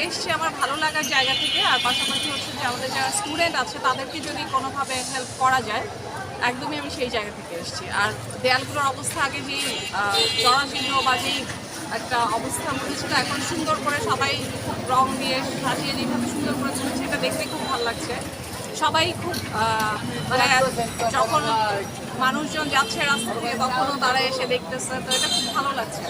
এসেছি আমার ভালো লাগার জায়গা থেকে, আর পাশাপাশি হচ্ছে যে আমাদের যারা স্টুডেন্ট আছে তাদেরকে যদি কোনোভাবে হেল্প করা যায়, একদমই আমি সেই জায়গা থেকে এসেছি। আর দেয়ালগুলোর অবস্থা আগে যেই জরাজীর্ণ বা যেই একটা অবস্থার মধ্যে ছিল, এখন সুন্দর করে সবাই খুব রং দিয়ে সাজিয়ে যেভাবে সুন্দর করে তুলেছে, এটা দেখতে খুব ভালো লাগছে। সবাই খুব মানে যখন মানুষজন যাচ্ছে রাস্তা দিয়ে তখনও তারা এসে দেখতেছে, তো এটা খুব ভালো লাগছে।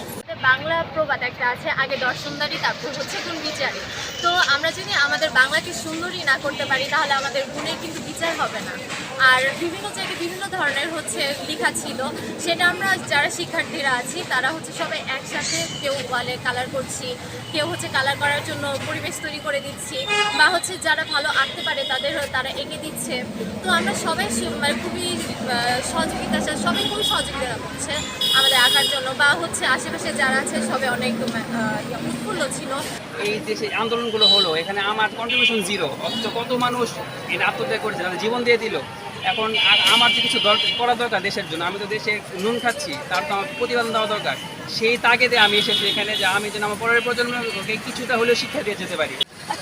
বাংলা প্রবাদ একটা আছে, আগে দর্শনদারি তারপর হচ্ছে গুণ বিচারে। তো আমরা যদি আমাদের বাংলাকে সুন্দরী না করতে পারি তাহলে আমাদের গুণের কিন্তু বিচার হবে না। আর বিভিন্ন জায়গায় বিভিন্ন ধরনের হচ্ছে লেখা ছিল, সেটা আমরা যারা শিক্ষার্থীরা আছি তারা হচ্ছে সবাই একসাথে, কেউ ওয়ালে কালার করছি, কেউ হচ্ছে কালার করার জন্য পরিবেশ তৈরি করে দিচ্ছি, বা হচ্ছে যারা ভালো আঁকতে পারে তারা এঁকে দিচ্ছে। তো আমরা সবাই মানে খুবই সহযোগিতা, সবাই খুবই সহযোগিতা করছে আমাদের আঁকার জন্য, বা হচ্ছে আশেপাশে যারা আছে সবাই অনেক উৎফুল্ল ছিল। এই দেশে আন্দোলনগুলো হলো, এখানে আমার কন্ট্রিবিউশন জিরো, অথচ কত মানুষ এটা আত্মত্যাগ করেছে, তাদের জীবন দিয়ে দিল। এখন আর আমার যে কিছু করা দরকার দেশের জন্য, আমি তো দেশে নুন খাচ্ছি, তার তো আমার প্রতিবেদন দেওয়া দরকার। সেই তাগিদে আমি এসেছি এখানে, যে আমি যেন আমার পরের প্রজন্মকে কিছুটা হলেও শিক্ষা দিয়ে যেতে পারি।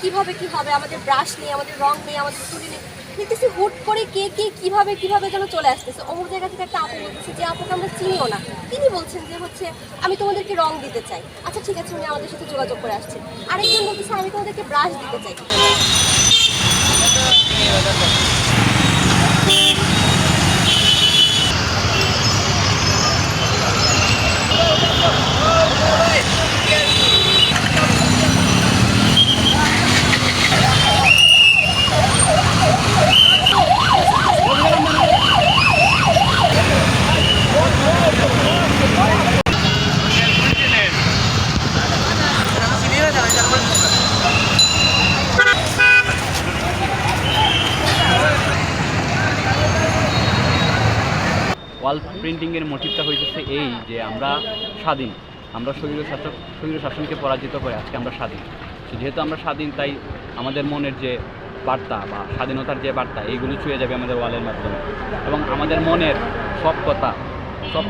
কিভাবে কি হবে, আমাদের ব্রাশ নেই, আমাদের রং নেই, আমাদের তুলি নেই, দেখতেছি হুট করে কে কিভাবে যেন চলে আসতেছে। অমুক জায়গা থেকে একটা আপু বলতেছে, যে আপুকে আমরা চিনিও না, তিনি বলছেন যে হচ্ছে আমি তোমাদেরকে রং দিতে চাই। আচ্ছা ঠিক আছে, উনি আমাদের সাথে যোগাযোগ করে আসছেন। আরেকজন বলতেছে আমি তোমাদেরকে ব্রাশ দিতে চাই। ওয়াল প্রিন্টিংয়ের মোটিভটা হইতেছে এই যে আমরা স্বাধীন, আমরা স্বৈর শাসনকে পরাজিত করে আজকে আমরা স্বাধীন। যেহেতু আমরা স্বাধীন, তাই আমাদের মনের যে বার্তা বা স্বাধীনতার যে বার্তা, এইগুলো ছুঁয়ে যাবে আমাদের ওয়ালের মাধ্যমে, এবং আমাদের মনের সব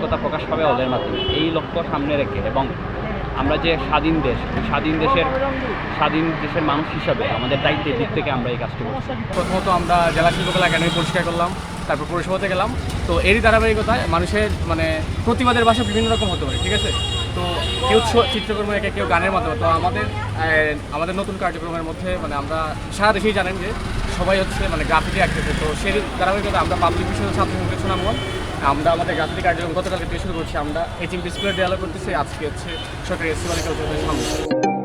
কথা প্রকাশ পাবে ওয়ালের মাধ্যমে। এই লক্ষ্য সামনে রেখে, এবং আমরা যে স্বাধীন দেশ, স্বাধীন দেশের মানুষ হিসাবে আমাদের দায়িত্বের দিক থেকে আমরা এই কাজটি করছি। প্রথমত আমরা জেলা শিল্পকলা একাডেমি পরিষ্কার করলাম, তারপর পৌরসভাতে গেলাম। তো এরই ধারাবাহিকতায় মানুষের মানে প্রতিবাদের ভাষা বিভিন্ন রকম হতে পারে, ঠিক আছে। তো কেউ চিত্রকর্ম এঁকে, কেউ গানের মাধ্যমে। তো আমাদের নতুন কার্যক্রমের মধ্যে মানে আমরা সারা দেশেই জানেন যে সবাই হচ্ছে মানে গ্রাফিতি আঁকতেছে। তো সেই ধারাবাহিকতা আমরা পাবলিক বিষয় ছাত্র সংগঠন সুনামগঞ্জ আমরা আমাদের গ্রাফিতি কার্যক্রম গতকালকে শুরু করছি। আমরা HMP স্কুলের দেয়ালে করতেছি, আজকে হচ্ছে সরকারি SC বালিকা উচ্চ বিদ্যালয়ের সামনে।